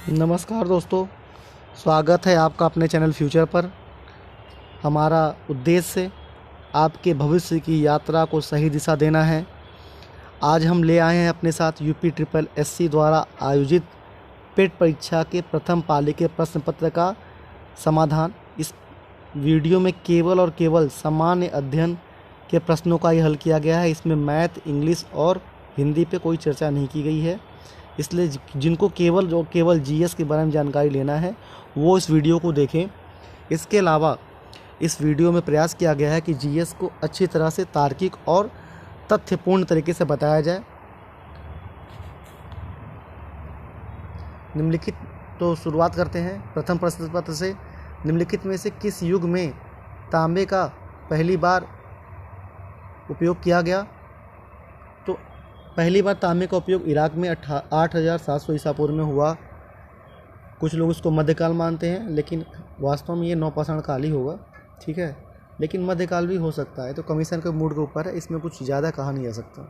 नमस्कार दोस्तों, स्वागत है आपका अपने चैनल फ्यूचर पर। हमारा उद्देश्य आपके भविष्य की यात्रा को सही दिशा देना है। आज हम ले आए हैं अपने साथ यूपी ट्रिपल एससी द्वारा आयोजित पेट परीक्षा के प्रथम पाली के प्रश्न पत्र का समाधान। इस वीडियो में केवल और केवल सामान्य अध्ययन के प्रश्नों का ही हल किया गया है। इसमें मैथ, इंग्लिश और हिंदी पे कोई चर्चा नहीं की गई है। इसलिए जिनको केवल जीएस के बारे में जानकारी लेना है वो इस वीडियो को देखें। इसके अलावा इस वीडियो में प्रयास किया गया है कि जीएस को अच्छी तरह से तार्किक और तथ्यपूर्ण तरीके से बताया जाए। निम्नलिखित तो शुरुआत करते हैं प्रथम प्रश्न पत्र से। निम्नलिखित में से किस युग में तांबे का पहली बार उपयोग किया गया? तो पहली बार तांबे का उपयोग इराक में 8700 ईसा पूर्व में हुआ। कुछ लोग इसको मध्यकाल मानते हैं, लेकिन वास्तव में ये नौपाषाण काल ही होगा, ठीक है। लेकिन मध्यकाल भी हो सकता है, तो कमीशन के मूड के ऊपर है, इसमें कुछ ज़्यादा कहा नहीं जा सकता।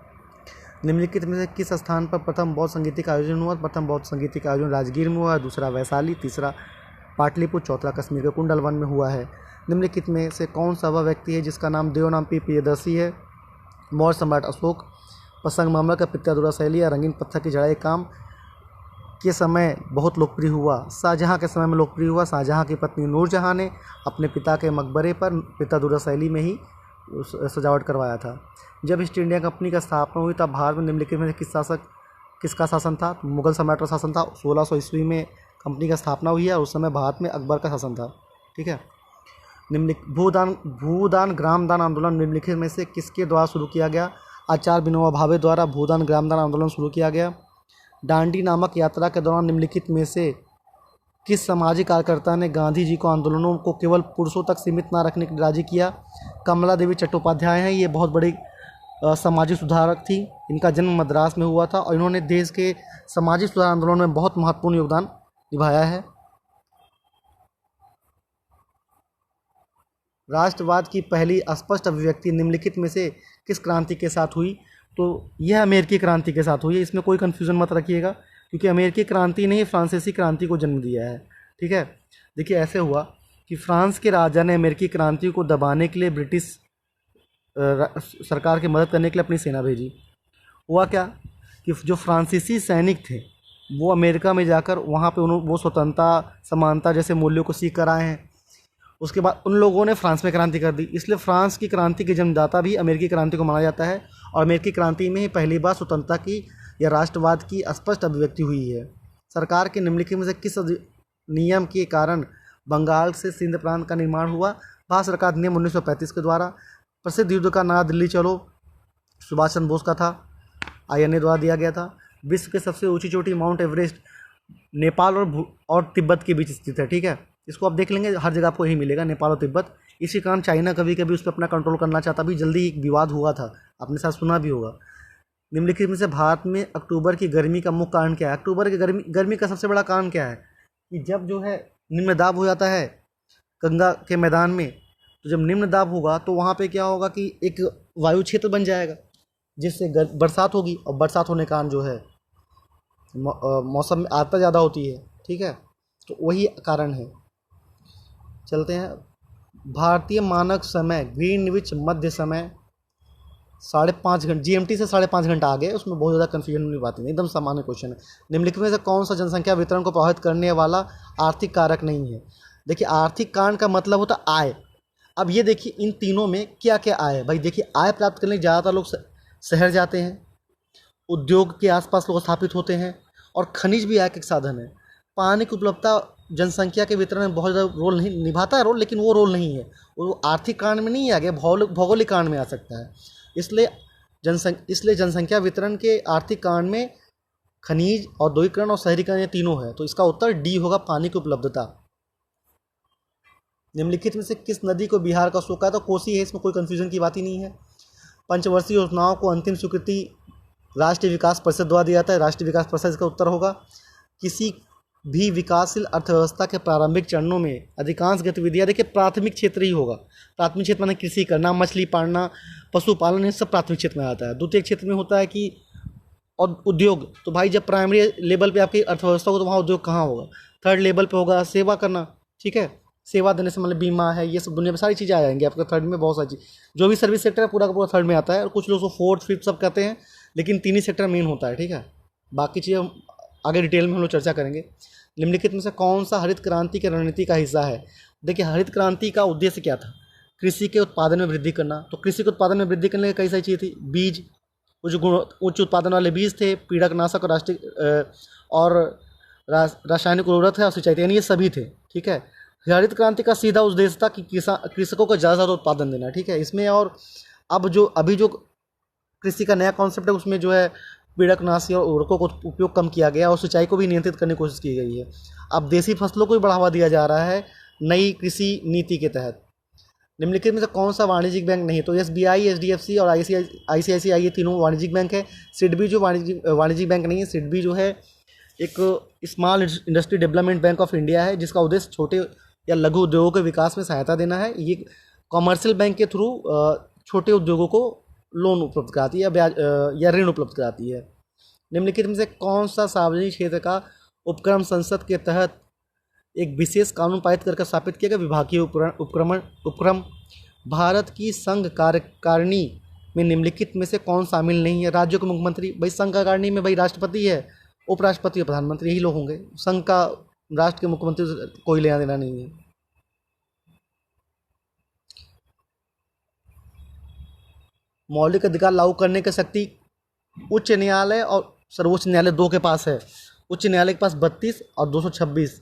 निम्नलिखित में से किस स्थान पर प्रथम बौद्ध संगीत का आयोजन हुआ? प्रथम बौद्ध संगीत का आयोजन राजगीर में हुआ, दूसरा वैशाली, तीसरा पाटलिपुत्र, चौथा कश्मीर के कुंडलवन में हुआ है। निम्नलिखित में से कौन सा वह व्यक्ति है जिसका नाम देवनाम्पी प्रियदर्शी है? मौर्य सम्राट अशोक। प्रसंग मामला का पित्यादुरा शैली या रंगीन पत्थर की जड़ाई काम के समय बहुत लोकप्रिय हुआ? शाहजहाँ के समय में लोकप्रिय हुआ। शाहजहाँ की पत्नी नूरजहाँ ने अपने पिता के मकबरे पर पित्यादुरा शैली में ही सजावट करवाया था। जब ईस्ट इंडिया कंपनी का स्थापना हुई तब भारत में निम्नलिखित में किसका शासन था? मुगल सम्राट का शासन था। 1600 ईस्वी में कंपनी का स्थापना हुई है और उस समय भारत में अकबर का शासन था, ठीक है। भूदान ग्रामदान आंदोलन निम्नलिखित में से किसके द्वारा शुरू किया गया? आचार्य विनोबा भावे द्वारा भूदान ग्रामदान आंदोलन शुरू किया गया। दांडी नामक यात्रा के दौरान निम्नलिखित में से किस सामाजिक कार्यकर्ता ने गांधी जी को आंदोलनों को केवल पुरुषों तक सीमित न रखने के लिए राजी किया? कमला देवी चट्टोपाध्याय हैं। ये बहुत बड़ी सामाजिक सुधारक थी। इनका जन्म मद्रास में हुआ था और इन्होंने देश के सामाजिक सुधार आंदोलन में बहुत महत्वपूर्ण योगदान निभाया है। राष्ट्रवाद की पहली स्पष्ट अभिव्यक्ति निम्नलिखित में से किस क्रांति के साथ हुई? तो यह अमेरिकी क्रांति के साथ हुई है। इसमें कोई कन्फ्यूज़न मत रखिएगा, क्योंकि अमेरिकी क्रांति ने ही फ्रांसीसी क्रांति को जन्म दिया है, ठीक है। देखिए, ऐसे हुआ कि फ्रांस के राजा ने अमेरिकी क्रांति को दबाने के लिए ब्रिटिश सरकार की मदद करने के लिए अपनी सेना भेजी। हुआ क्या कि जो फ्रांसीसी सैनिक थे वो अमेरिका में जाकर वहाँ पे वो स्वतंत्रता, समानता जैसे मूल्यों को सीख कर आए हैं। उसके बाद उन लोगों ने फ्रांस में क्रांति कर दी। इसलिए फ्रांस की क्रांति के जन्मदाता भी अमेरिकी क्रांति को माना जाता है और अमेरिकी क्रांति में ही पहली बार स्वतंत्रता की या राष्ट्रवाद की स्पष्ट अभिव्यक्ति हुई है। सरकार के निम्नलिखित में से किस नियम के कारण बंगाल से सिंध प्रांत का निर्माण हुआ? भारत सरकार नियम 1935 के द्वारा। प्रसिद्ध युद्ध का नारा दिल्ली चलो सुभाष चंद्र बोस का था, आईएनए द्वारा दिया गया था। विश्व की सबसे ऊंची चोटी माउंट एवरेस्ट नेपाल और तिब्बत के बीच स्थित है, ठीक है। इसको आप देख लेंगे, हर जगह आपको यही मिलेगा, नेपाल और तिब्बत। इसी कारण चाइना कभी कभी उस पर अपना कंट्रोल करना चाहता भी, जल्दी एक विवाद हुआ था, आपने साथ सुना भी होगा। निम्नलिखित में से भारत में अक्टूबर की गर्मी का मुख्य कारण क्या है? अक्टूबर की गर्मी का सबसे बड़ा कारण क्या है कि जब जो है निम्न दाब हो जाता है गंगा के मैदान में, तो जब निम्न दाब होगा तो वहाँ पे क्या होगा कि एक वायु क्षेत्र बन जाएगा, जिससे बरसात होगी और बरसात होने के कारण जो है मौसम में आर्द्रता ज़्यादा होती है, ठीक है। तो वही कारण है। चलते हैं। भारतीय मानक समय ग्रीनविच मध्य समय 5.5 घंटे, जीएमटी से 5.5 घंटा आगे, उसमें बहुत ज़्यादा कन्फ्यूजन होने की बात नहीं, एकदम सामान्य क्वेश्चन है। निम्नलिखित में से कौन सा जनसंख्या वितरण को प्रभावित करने वाला आर्थिक कारक नहीं है? देखिए, आर्थिक कारण का मतलब होता आय। अब ये देखिए इन तीनों में क्या क्या आय है भाई। देखिए, आय प्राप्त करने ज़्यादातर लोग शहर जाते हैं, उद्योग के आसपास लोग स्थापित होते हैं और खनिज भी आय का एक साधन है। पानी की उपलब्धता जनसंख्या के वितरण में बहुत ज़्यादा रोल नहीं निभाता है, लेकिन वो रोल नहीं है, वो आर्थिक कारण में नहीं आ गया, भौगोलिक कारण में आ सकता है। इसलिए जनसंख्या वितरण के आर्थिक कारण में खनिज, औद्योगिकरण और शहरीकरण, ये तीनों है। तो इसका उत्तर डी होगा, पानी की उपलब्धता। निम्नलिखित में से किस नदी को बिहार का सोका है? तो कोसी है, इसमें कोई कन्फ्यूजन की बात ही नहीं है। पंचवर्षीय योजनाओं को अंतिम स्वीकृति राष्ट्रीय विकास परिषद द्वारा दिया जाता है, राष्ट्रीय विकास परिषद इसका उत्तर होगा। किसी भी विकासशील अर्थव्यवस्था के प्रारंभिक चरणों में अधिकांश गतिविधियाँ, देखिए, प्राथमिक क्षेत्र ही होगा। प्राथमिक क्षेत्र माने कृषि करना, मछली पालना, पशुपालन, ये सब प्राथमिक क्षेत्र में आता है। द्वितीय क्षेत्र में होता है कि और उद्योग, तो भाई जब प्राइमरी लेवल पे आपकी अर्थव्यवस्था हो तो वहाँ उद्योग कहाँ होगा? थर्ड लेवल पे होगा सेवा करना, ठीक है, सेवा देने से मतलब बीमा है, ये सब दुनिया में सारी चीज़ें आ जाएंगी आपका थर्ड में, बहुत सारी चीज़ जो भी सर्विस सेक्टर है पूरा का पूरा थर्ड में आता है, और कुछ लोग उसको फोर्थ फिफ्थ सब कहते हैं, लेकिन तीन ही सेक्टर मेन होता है, ठीक है। बाकी चीज़ें हम आगे डिटेल में हम लोग चर्चा करेंगे। निम्नलिखित में से कौन सा हरित क्रांति की रणनीति का हिस्सा है? देखिए, हरित क्रांति का उद्देश्य क्या था? कृषि के उत्पादन में वृद्धि करना। तो कृषि के उत्पादन में वृद्धि करने के कई सारी चीज़ें थी। बीज, उच्च उत्पादन वाले बीज थे, पीड़कनाशक और रासायनिक उर्वरक है, और सिंचाई, यानी ये सभी थे, ठीक है। हरित क्रांति का सीधा उद्देश्य था कि कृषकों को ज़्यादा से ज़्यादा उत्पादन देना, ठीक है। इसमें और अब जो अभी जो कृषि का नया कॉन्सेप्ट है उसमें जो है पीड़कनाशी और उर्वरकों को उपयोग कम किया गया और सिंचाई को भी नियंत्रित करने की कोशिश की गई है। अब देसी फसलों को भी बढ़ावा दिया जा रहा है नई कृषि नीति के तहत। निम्नलिखित में से कौन सा वाणिज्यिक बैंक नहीं? तो SBI, HDFC और ICICI ये तीनों वाणिज्यिक बैंक है। सिडबी जो वाणिज्यिक बैंक नहीं है, सिडबी जो है एक small industry development bank of India है, जिसका उद्देश्य छोटे या लघु उद्योगों के विकास में सहायता देना है। ये कॉमर्शियल बैंक के थ्रू छोटे उद्योगों को लोन उपलब्ध कराती है या ब्याज या ऋण उपलब्ध कराती है। निम्नलिखित में से कौन सा सार्वजनिक क्षेत्र का उपक्रम संसद के तहत एक विशेष कानून पारित करके स्थापित किया गया? विभागीय उपक्रम। भारत की संघ कार्यकारिणी में निम्नलिखित में से कौन शामिल नहीं है? राज्यों के मुख्यमंत्री। भाई संघ कार्यकारिणी में भाई राष्ट्रपति है, उपराष्ट्रपति और प्रधानमंत्री, यही लोग होंगे। संघ का राष्ट्र के मुख्यमंत्री से कोई लेना देना नहीं है। मौलिक अधिकार लागू करने की शक्ति उच्च न्यायालय और सर्वोच्च न्यायालय दो के पास है। उच्च न्यायालय के पास 32 और 226,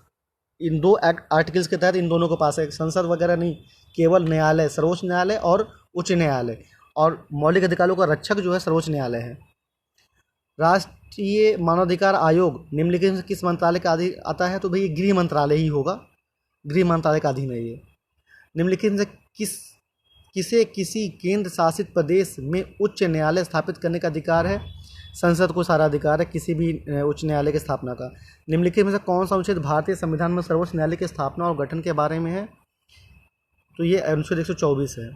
इन दो आर्टिकल्स के तहत इन दोनों के पास है। संसद वगैरह नहीं, केवल न्यायालय, सर्वोच्च न्यायालय और उच्च न्यायालय, और मौलिक अधिकारों का रक्षक जो है सर्वोच्च न्यायालय है। राष्ट्रीय मानवाधिकार आयोग निम्नलिखित में किस मंत्रालय का अधीन आता है? तो भाई गृह मंत्रालय ही होगा, गृह मंत्रालय का अधीन है ये। निम्नलिखित में किसे किसी केंद्र शासित प्रदेश में उच्च न्यायालय स्थापित करने का अधिकार है? संसद को सारा अधिकार है किसी भी उच्च न्यायालय की स्थापना का। निम्नलिखित में से कौन सा अनुच्छेद भारतीय संविधान में सर्वोच्च न्यायालय की स्थापना और गठन के बारे में है? तो ये अनुच्छेद 124 है।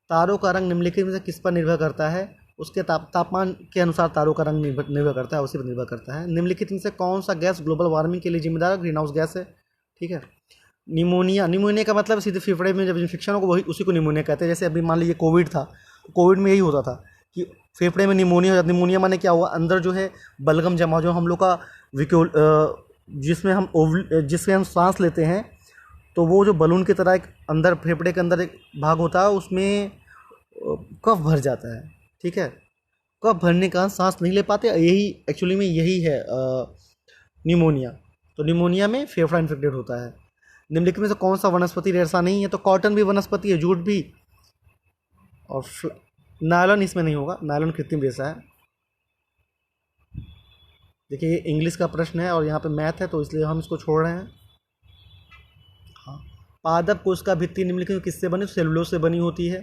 तारों का रंग निम्नलिखित में से किस पर निर्भर करता है? उसके तापमान के अनुसार तारों का रंग निर्भर करता है, उसी पर निर्भर करता है। निम्नलिखित में से कौन सा गैस ग्लोबल वार्मिंग के लिए जिम्मेदार ग्रीन हाउस गैस है? ठीक है। निमोनिया का मतलब सीधे फेफड़े में जब इन्फेक्शन हो वही उसी को निमोनिया कहते हैं। जैसे अभी मान लीजिए कोविड था, तो कोविड में यही होता था कि फेफड़े में निमोनिया हो जाता। निमोनिया माने क्या हुआ? अंदर जो है बलगम जमा, जो हम लोग का जिसमें हम सांस लेते हैं, तो वो जो बलून की तरह एक अंदर फेफड़े के अंदर एक भाग होता है, उसमें कफ भर जाता है, ठीक है। कफ भरने का सांस नहीं ले पाते, यही एक्चुअली में यही है निमोनिया। तो निमोनिया में फेफड़ा इन्फेक्टेड होता है। निम्नलिखित में से कौन सा वनस्पति रेशा नहीं है? तो कॉटन भी वनस्पति है, जूट भी, और नायलॉन इसमें नहीं होगा, नायलॉन कृत्रिम रेशा है। देखिए ये इंग्लिश का प्रश्न है और यहाँ पे मैथ है, तो इसलिए हम इसको छोड़ रहे हैं। हाँ, पादप कोशिका भित्ति निम्नलिखित में किससे बनी? सेलुलोज से बनी होती है।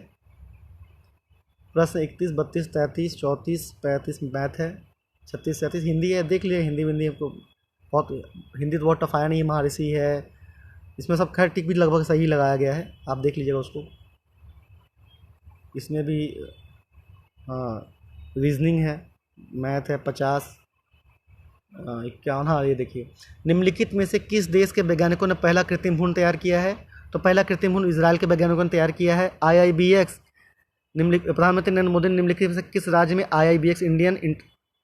प्रश्न 31, 32, 33, 34, 35 मैथ है, 36, 37 हिंदी है। देख लिया हिंदी हमको बहुत, हिंदी तो बहुत टफ आया नहीं, महर्षि है इसमें, सब खैर टिक भी लगभग सही लगाया गया है, आप देख लीजिएगा उसको। इसमें भी हाँ रीजनिंग है, मैथ है 50, 51। हाँ ये देखिए, निम्नलिखित में से किस देश के वैज्ञानिकों ने पहला कृत्रिम भ्रूण तैयार किया है? तो पहला कृत्रिम भ्रूण इजराइल के वैज्ञानिकों ने तैयार किया है, IIBX। प्रधानमंत्री नरेंद्र मोदी ने निम्नलिखित में से किस राज्य में IIBX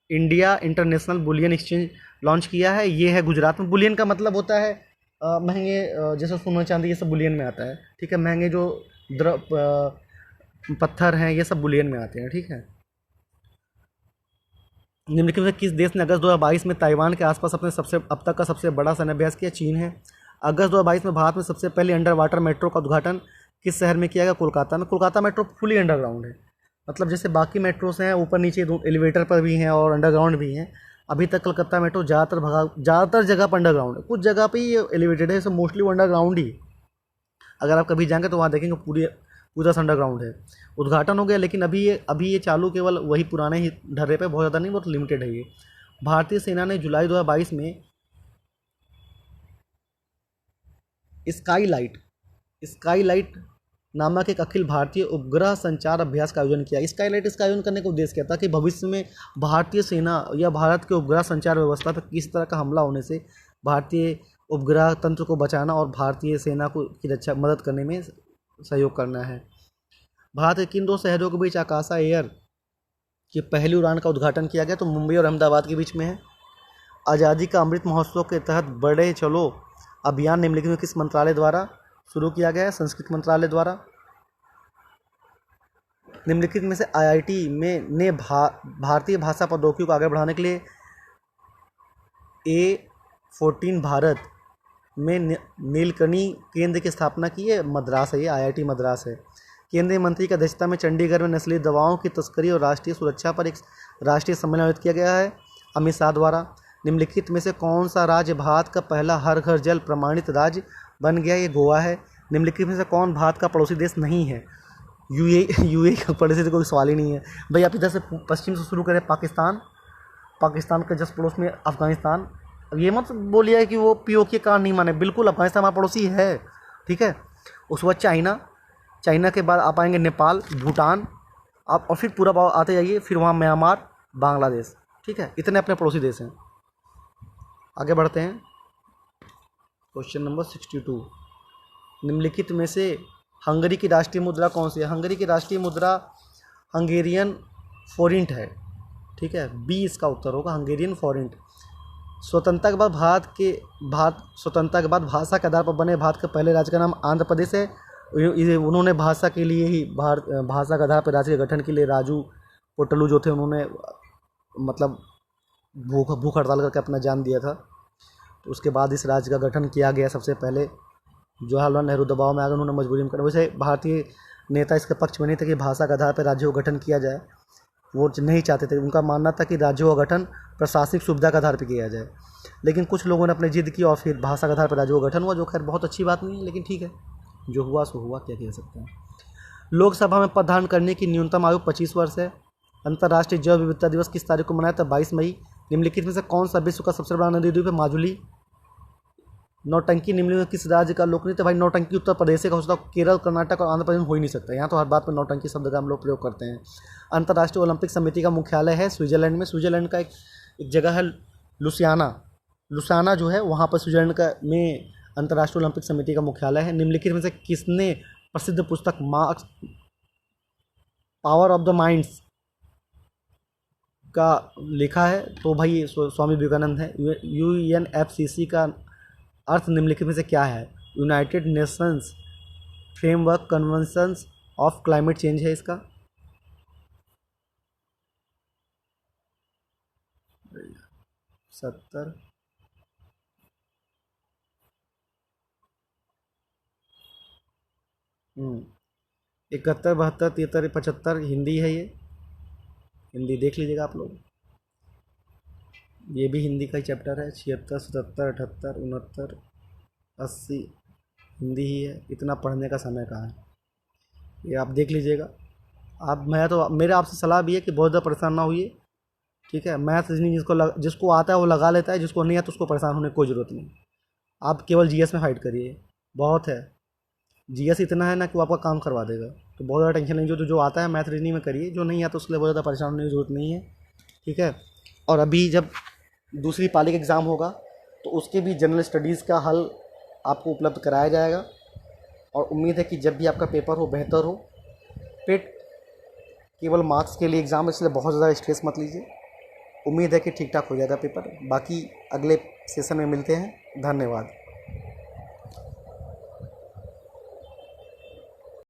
India international bullion exchange launch किया है? ये है गुजरात में। बुलियन का मतलब होता है महंगे, जैसे सोना चांदी ये सब बुलियन में आता है, ठीक है। महंगे जो पत्थर हैं ये सब बुलियन में आते हैं, ठीक है। निम्नलिखित में किस देश ने अगस्त 2022 में ताइवान के आसपास अपने अब तक का सबसे बड़ा सैन्य अभ्यास किया? चीन है। अगस्त 2022 में भारत में सबसे पहले अंडर वाटर मेट्रो का उद्घाटन किस शहर में किया गया? कोलकाता में। कोलकाता मेट्रो फुली अंडरग्राउंड है, मतलब जैसे बाकी मेट्रोस हैं ऊपर नीचे एलिवेटर पर भी हैं और अंडरग्राउंड भी हैं, अभी तक कलकत्ता मेट्रो ज़्यादातर जगह पर अंडरग्राउंड है। कुछ जगह पे ही एलिवेटेड है, सब मोस्टली वो अंडरग्राउंड ही। अगर आप कभी जाएंगे तो वहाँ देखेंगे पूरा अंडरग्राउंड है। उद्घाटन हो गया, लेकिन अभी ये चालू केवल वही पुराने ही ढर्रे पे, बहुत ज़्यादा नहीं, बहुत लिमिटेड है ये। भारतीय सेना ने जुलाई 2022 में स्काई लाइट नामक एक अखिल भारतीय उपग्रह संचार अभ्यास का आयोजन किया। स्काईलाइट इसका आयोजन करने का उद्देश्य क्या था कि भविष्य में भारतीय सेना या भारत के उपग्रह संचार व्यवस्था पर किसी तरह का हमला होने से भारतीय उपग्रह तंत्र को बचाना और भारतीय सेना को की रक्षा मदद करने में सहयोग करना है। भारत के किन दो शहरों के बीच आकाशा एयर की पहली उड़ान का उद्घाटन किया गया? तो मुंबई और अहमदाबाद के बीच में है। आज़ादी का अमृत महोत्सव के तहत बढ़े चलो अभियान निम्नलिखित में किस मंत्रालय द्वारा शुरू किया गया है? संस्कृत मंत्रालय द्वारा। निम्नलिखित में से आईआईटी में ने भारतीय भाषा प्रौद्योगिकी को आगे बढ़ाने के लिए A14 भारत में नीलकणी केंद्र की स्थापना की है। मद्रास है, ये आईआईटी मद्रास है। केंद्रीय मंत्री की अध्यक्षता में चंडीगढ़ में नस्ली दवाओं की तस्करी और राष्ट्रीय सुरक्षा पर एक राष्ट्रीय सम्मेलन आयोजित किया गया है अमित शाह द्वारा। निम्नलिखित में से कौन सा राज्य भारत का पहला हर घर जल प्रमाणित राज्य बन गया? ये गोवा है। निम्नलिखित में से कौन भारत का पड़ोसी देश नहीं है? यूए का पड़ोसी तो कोई सवाल ही नहीं है भाई। आप इधर से पश्चिम से शुरू करें, पाकिस्तान के जस्ट पड़ोस में अफगानिस्तान। अब ये मत बोलिए कि वो पीओके के कारण नहीं माने, बिल्कुल अफगानिस्तान हमारा पड़ोसी है, ठीक है। उसके बाद चाइना के बाद आप आएंगे नेपाल, भूटान, आप और फिर पूरा आते जाइए, फिर वहाँ म्यांमार, बांग्लादेश, ठीक है। इतने अपने पड़ोसी देश हैं। आगे बढ़ते हैं। क्वेश्चन नंबर 62, निम्नलिखित में से हंगरी की राष्ट्रीय मुद्रा कौन सी है? हंगरी की राष्ट्रीय मुद्रा हंगेरियन फॉरिंट है, ठीक है। बी इसका उत्तर होगा, हंगेरियन फॉरिंट। स्वतंत्रता के बाद भाषा के आधार पर बने भारत के पहले राज्य का नाम आंध्र प्रदेश है। उन्होंने भाषा के लिए ही भाषा के आधार पर राज्य के गठन के लिए राजू पोटलू जो थे उन्होंने मतलब भूख हड़ताल करके अपना जान दिया था। तो उसके बाद इस राज्य का गठन किया गया। सबसे पहले जवाहरलाल नेहरू दबाव में आ गए, उन्होंने मजबूरी में करा। वैसे भारतीय नेता इसके पक्ष में नहीं थे कि भाषा के आधार पर राज्यों का गठन किया जाए, वो नहीं चाहते थे। उनका मानना था कि राज्यों का गठन प्रशासनिक सुविधा के आधार पर किया जाए। लेकिन कुछ लोगों ने अपनी जिद की और फिर भाषा के आधार पर राज्यों का गठन हुआ, जो खैर बहुत अच्छी बात नहीं है, लेकिन ठीक है, जो हुआ सो हुआ, क्या कह सकते हैं। लोकसभा में पद धारण करने की न्यूनतम आयु 25 वर्ष है। अंतर्राष्ट्रीय जैव विविधता दिवस किस तारीख को मनाया था? 22 मई। निम्नलिखित में से कौन सा विश्व का सबसे बड़ा नदी द्वीप है? माजुली। नौटंकी निम्नलिखित में किस राज्य का लोक नृत्य? भाई नौटंकी उत्तर प्रदेश का हो सकता है, केरल, कर्नाटक और आंध्र प्रदेश में हो ही नहीं सकता। यहाँ तो हर बात में नौटंकी शब्द का हम लोग प्रयोग करते हैं। अंतर्राष्ट्रीय ओलंपिक समिति का मुख्यालय है स्विट्जरलैंड में। स्विट्जरलैंड का एक जगह है लुसियाना जो है, वहाँ पर स्विट्जरलैंड का में अंतर्राष्ट्रीय ओलंपिक समिति का मुख्यालय है। निम्नलिखित में से किसने प्रसिद्ध पुस्तक marks power of the minds का लिखा है? तो भाई स्वामी विवेकानंद है। UNFCCC का अर्थ निम्नलिखित में से क्या है? United Nations framework conventions of climate change है इसका। सत्तर 71, 72, 73, 75 हिंदी है। ये हिंदी देख लीजिएगा आप लोग, ये भी हिंदी का ही चैप्टर है। 76, 77, 78, 69, 80 हिंदी ही है। इतना पढ़ने का समय कहाँ है, ये आप देख लीजिएगा। मेरे आपसे सलाह भी है कि बहुत ज़्यादा परेशान ना होइए, ठीक है। मैथ रीजनिंग जिसको आता है वो लगा लेता है, जिसको नहीं आता उसको परेशान होने की कोई ज़रूरत नहीं। आप केवल जीएस में फाइट करिए, बहुत है। जीएस इतना है ना कि वो आपका काम करवा देगा, तो बहुत ज़्यादा टेंशन नहीं। जो आता है मैथ रीजनिंग में करिए, जो नहीं आता उसके लिए बहुत ज़्यादा परेशान होने की ज़रूरत नहीं है, ठीक है। और अभी जब दूसरी पाली का एग्ज़ाम होगा तो उसके भी जनरल स्टडीज़ का हल आपको उपलब्ध कराया जाएगा। और उम्मीद है कि जब भी आपका पेपर हो बेहतर हो। पेट केवल मार्क्स के लिए एग्ज़ाम, इसलिए बहुत ज़्यादा स्ट्रेस मत लीजिए। उम्मीद है कि ठीक ठाक हो जाएगा पेपर। बाकी अगले सेशन में मिलते हैं। धन्यवाद।